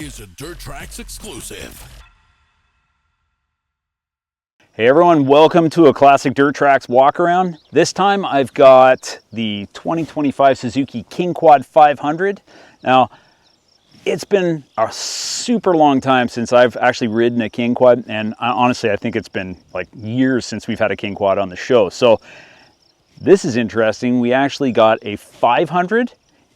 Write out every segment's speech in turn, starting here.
is a Dirt Trax exclusive. Hey everyone, welcome to a classic Dirt Trax walk around. This time I've got the 2025 Suzuki KingQuad 500. Now, it's been a super long time since I've actually ridden a KingQuad, and honestly I think it's been like years since we've had a KingQuad on the show. So this is interesting. We actually got a 500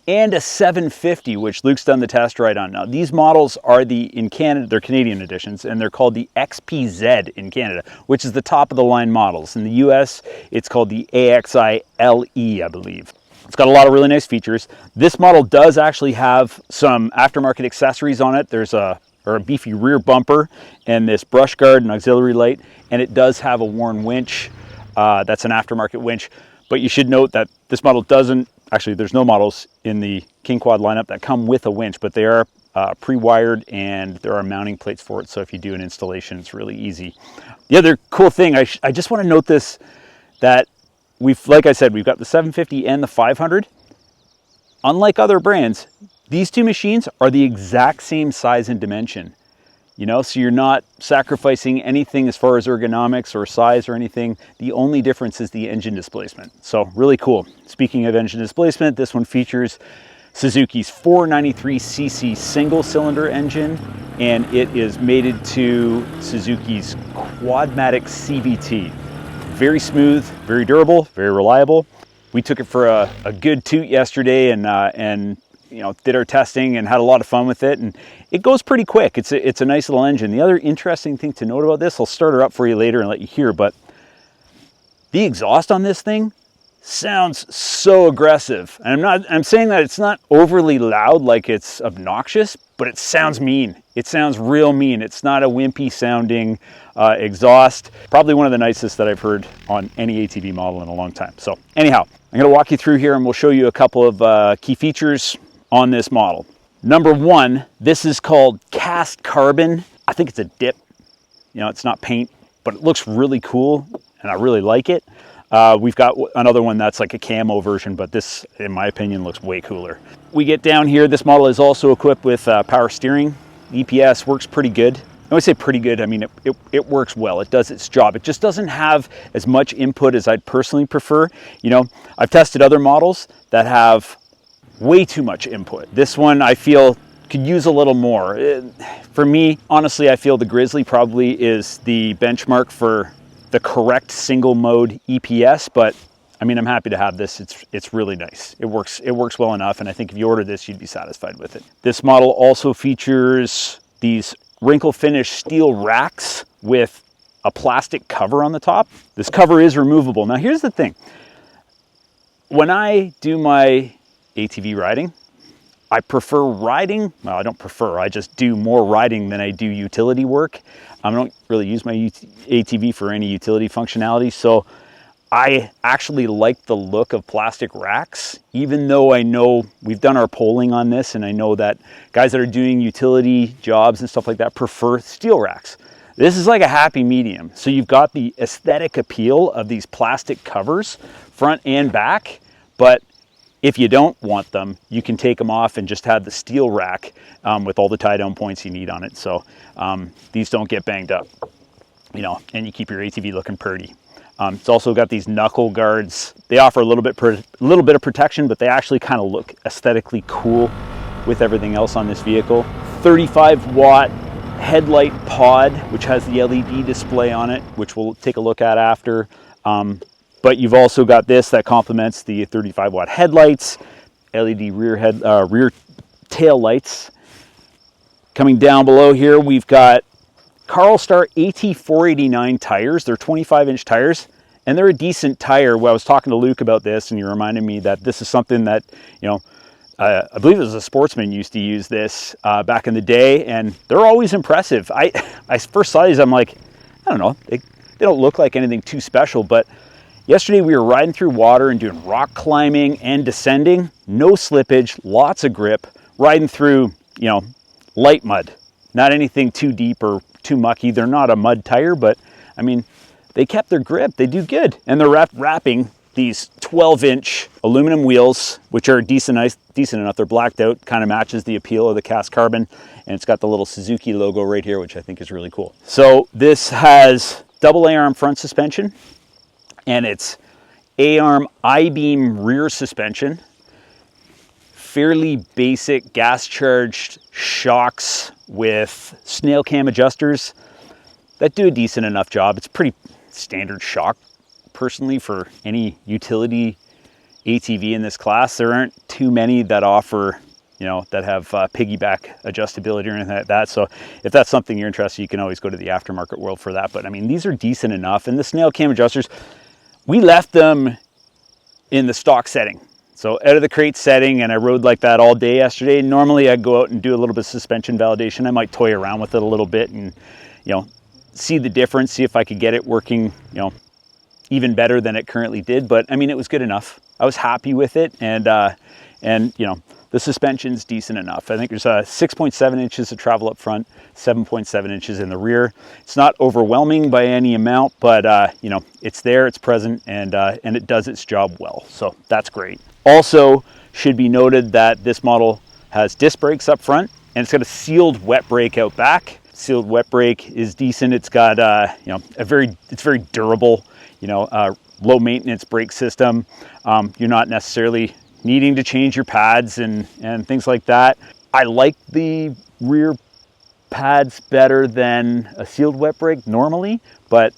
and a 750, which Luke's done the test ride on. Now, these models are in Canada, they're Canadian editions, and they're called the XPZ in Canada, which is the top of the line models. In the US, it's called the AXI LE, I believe. It's got a lot of really nice features. This model does actually have some aftermarket accessories on it. There's a beefy rear bumper and this brush guard and auxiliary light, and it does have a worn winch. That's an aftermarket winch, but you should note that this model doesn't. Actually, there's no models in the KingQuad lineup that come with a winch, but they are pre-wired and there are mounting plates for it. So if you do an installation, it's really easy. The other cool thing, I just want to note this, that like I said, we've got the 750 and the 500. Unlike other brands, these two machines are the exact same size and dimension. You know, so you're not sacrificing anything as far as ergonomics or size or anything. The only difference is the engine displacement. So really cool. Speaking of engine displacement, this one features Suzuki's 493cc single cylinder engine, and it is mated to Suzuki's Quadmatic CVT. Very smooth, very durable, very reliable. We took it for a good toot yesterday and you know, did our testing and had a lot of fun with it, and it goes pretty quick. It's a nice little engine. The other interesting thing to note about this, I'll start her up for you later and let you hear, but the exhaust on this thing sounds so aggressive. And I'm saying that it's not overly loud, like it's obnoxious, but it sounds mean. It sounds real mean. It's not a wimpy sounding exhaust. Probably one of the nicest that I've heard on any ATV model in a long time. So anyhow, I'm gonna walk you through here and we'll show you a couple of key features on this model. Number one, this is called cast carbon. I think it's a dip. You know, it's not paint, but it looks really cool and I really like it. We've got another one that's like a camo version, but this, in my opinion, looks way cooler. We get down here, this model is also equipped with power steering. EPS works pretty good. When I say pretty good, I mean it works well. It does its job. It just doesn't have as much input as I'd personally prefer. You know, I've tested other models that have way too much input. This one I feel could use a little more. For me, honestly, I feel the Grizzly probably is the benchmark for the correct single mode EPS, but I mean, I'm happy to have this. It's really nice. It works well enough, and I think if you order this, you'd be satisfied with it. This model also features these wrinkle finish steel racks with a plastic cover on the top. This cover is removable. Now here's the thing. When I do my ATV riding, I prefer riding. Well, I don't prefer, I just do more riding than I do utility work. I don't really use my ATV for any utility functionality, so I actually like the look of plastic racks, even though I know we've done our polling on this and I know that guys that are doing utility jobs and stuff like that prefer steel racks. This is like a happy medium. So you've got the aesthetic appeal of these plastic covers, front and back, but if you don't want them, you can take them off and just have the steel rack with all the tie down points you need on it. So these don't get banged up, you know, and you keep your ATV looking pretty. It's also got these knuckle guards. They offer a little bit of protection, but they actually kind of look aesthetically cool with everything else on this vehicle. 35-watt headlight pod, which has the LED display on it, which we'll take a look at after. But you've also got this that complements the 35-watt headlights, LED rear tail lights. Coming down below here, we've got Carlstar AT489 tires. They're 25-inch tires, and they're a decent tire. Well, I was talking to Luke about this, and he reminded me that this is something that, you know, I believe it was a Sportsman used to use this back in the day, and they're always impressive. I first saw these, I'm like, I don't know, they don't look like anything too special, but yesterday we were riding through water and doing rock climbing and descending, no slippage, lots of grip, riding through, you know, light mud, not anything too deep or too mucky. They're not a mud tire, but I mean, they kept their grip. They do good, and they're wrapping these 12-inch aluminum wheels, which are decent enough. They're blacked out, kind of matches the appeal of the cast carbon. And it's got the little Suzuki logo right here, which I think is really cool. So this has double A-arm front suspension, and it's A-arm I-beam rear suspension. Fairly basic gas-charged shocks with snail cam adjusters that do a decent enough job. It's pretty standard shock, personally, for any utility ATV in this class. There aren't too many that offer, you know, that have piggyback adjustability or anything like that. So if that's something you're interested in, you can always go to the aftermarket world for that. But I mean, these are decent enough. And the snail cam adjusters, we left them in the stock setting. So out of the crate setting, and I rode like that all day yesterday. Normally I'd go out and do a little bit of suspension validation. I might toy around with it a little bit and, you know, see the difference, see if I could get it working, you know, even better than it currently did. But I mean, it was good enough. I was happy with it. And you know, the suspension's decent enough. I think there's 6.7 inches of travel up front, 7.7 inches in the rear. It's not overwhelming by any amount, but you know, it's there, it's present, and it does its job well. So that's great. Also, should be noted that this model has disc brakes up front, and it's got a sealed wet brake out back. Sealed wet brake is decent. It's got you know, it's very durable. You know, low maintenance brake system. You're not necessarily needing to change your pads and things like that. I like the rear pads better than a sealed wet brake normally, but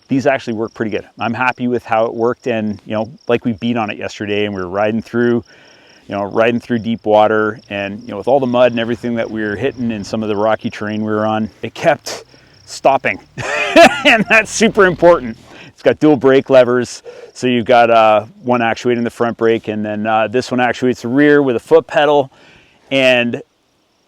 these actually work pretty good. I'm happy with how it worked, and you know, like we beat on it yesterday, and we were riding through deep water, and you know, with all the mud and everything that we were hitting in some of the rocky terrain we were on, it kept stopping, and that's super important. It's got dual brake levers, so you've got one actuating the front brake, and then this one actuates the rear with a foot pedal. And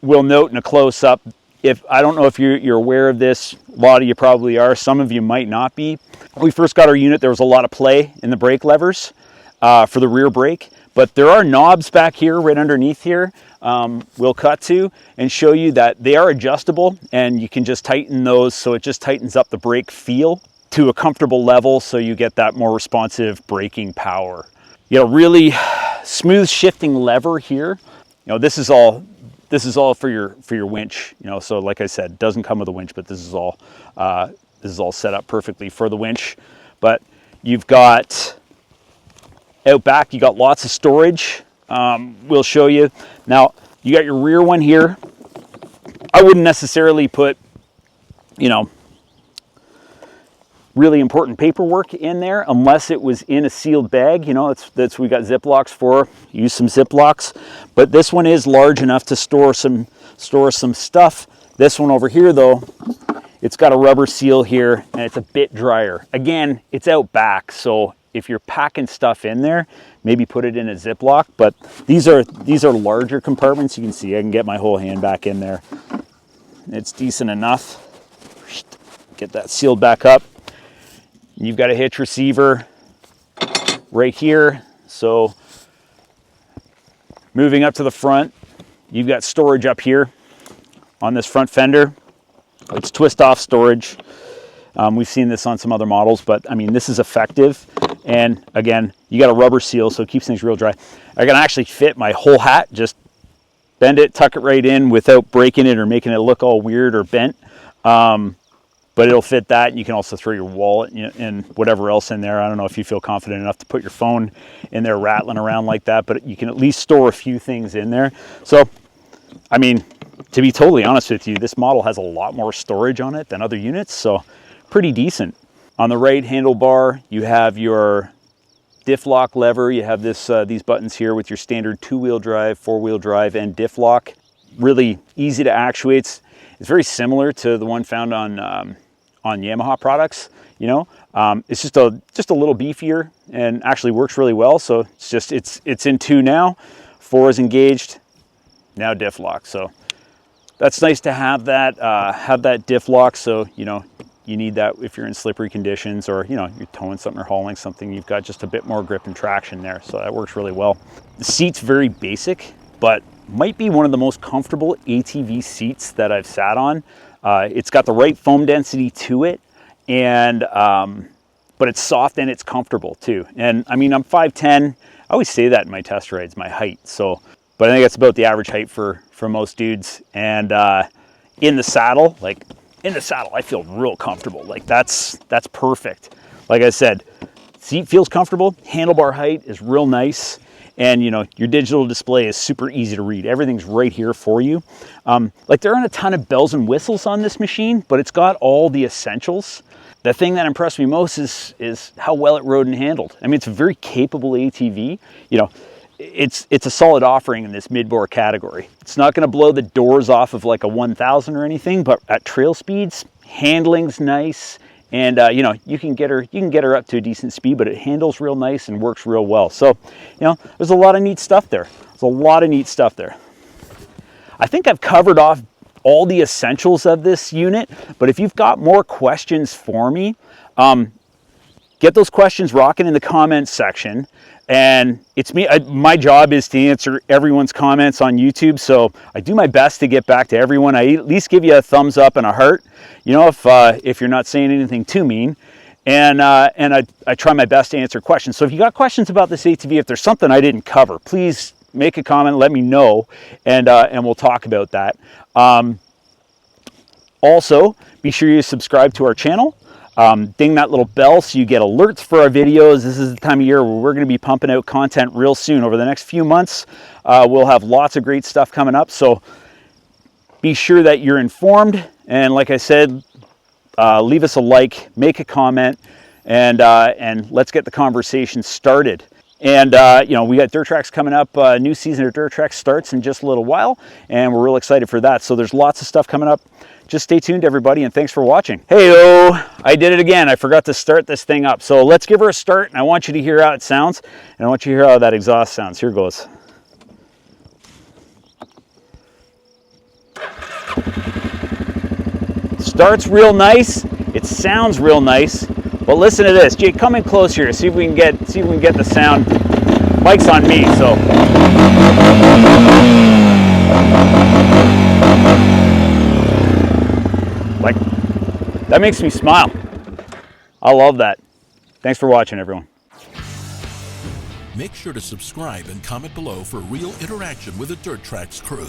we'll note in a close-up, if I don't know if you're aware of this, a lot of you probably are, some of you might not be. When we first got our unit, there was a lot of play in the brake levers for the rear brake, but there are knobs back here, right underneath here, we'll cut to and show you that they are adjustable, and you can just tighten those, so it just tightens up the brake feel to a comfortable level, so you get that more responsive braking power. You know, really smooth shifting lever here. You know, this is all for your winch. You know, so like I said, it doesn't come with a winch, but this is all set up perfectly for the winch. But you've got out back, you got lots of storage. We'll show you. Now, you got your rear one here. I wouldn't necessarily put, you know, really important paperwork in there unless it was in a sealed bag. You know, that's we got Ziplocs for. Use some Ziplocs, but this one is large enough to store some stuff. This one over here, though, it's got a rubber seal here, and it's a bit drier. Again, it's out back, so if you're packing stuff in there, maybe put it in a Ziploc. But these are larger compartments. You can see I can get my whole hand back in there. It's decent enough. Get that sealed back up. You've got a hitch receiver right here. So moving up to the front, you've got storage up here on this front fender. It's twist off storage. We've seen this on some other models, but I mean, this is effective. And again, you got a rubber seal, so it keeps things real dry. I can actually fit my whole hat, just bend it, tuck it right in without breaking it or making it look all weird or bent. But it'll fit that, and you can also throw your wallet and whatever else in there. I don't know if you feel confident enough to put your phone in there rattling around like that, but you can at least store a few things in there. So, I mean, to be totally honest with you, this model has a lot more storage on it than other units, so pretty decent. On the right handlebar, you have your diff lock lever. You have these buttons here with your standard 2-wheel drive, 4-wheel drive, and diff lock. Really easy to actuate. It's very similar to the one found on Yamaha products. You know, it's just a little beefier and actually works really well. So it's in 2 now. 4 is engaged. Now diff lock. So that's nice to have that diff lock. So you know, you need that if you're in slippery conditions, or you know, you're towing something or hauling something. You've got just a bit more grip and traction there. So that works really well. The seat's very basic, but might be one of the most comfortable ATV seats that I've sat on. It's got the right foam density to it, and but it's soft and it's comfortable too. And I mean, I'm 5'10". I always say that in my test rides, my height. So, but I think that's about the average height for most dudes. And in the saddle, I feel real comfortable. Like that's perfect. Like I said, seat feels comfortable. Handlebar height is real nice. And you know, your digital display is super easy to read. Everything's right here for you. Like there aren't a ton of bells and whistles on this machine, but it's got all the essentials. The thing that impressed me most is how well it rode and handled. I mean, it's a very capable ATV. You know, it's a solid offering in this mid-bore category. It's not going to blow the doors off of like a 1000 or anything, but at trail speeds, handling's nice. And you know, you can get her up to a decent speed, but it handles real nice and works real well. So, you know, there's a lot of neat stuff there. I think I've covered off all the essentials of this unit, but if you've got more questions for me, get those questions rocking in the comments section. And it's me, my job is to answer everyone's comments on YouTube, so I do my best to get back to everyone. I at least give you a thumbs up and a heart, you know, if you're not saying anything too mean. And I try my best to answer questions. So if you got questions about this ATV, if there's something I didn't cover, please make a comment, let me know, and we'll talk about that. Also, be sure you subscribe to our channel. Ding that little bell so you get alerts for our videos. This is the time of year where we're going to be pumping out content real soon. Over the next few months, we'll have lots of great stuff coming up. So be sure that you're informed. And like I said, leave us a like, make a comment, and let's get the conversation started. And you know, we got Dirt Trax coming up. New season of Dirt Trax starts in just a little while, and we're real excited for that. So there's lots of stuff coming up. Just stay tuned, everybody, and thanks for watching. Hey-o, I did it again. I forgot to start this thing up. So let's give her a start, and I want you to hear how it sounds, and I want you to hear how that exhaust sounds. Here goes. Starts real nice. It sounds real nice. But listen to this. Jake, come in close here. See if we can get the sound. Mic's on me, so. Like, that makes me smile. I love that. Thanks for watching, everyone. Make sure to subscribe and comment below for real interaction with the Dirt Trax crew.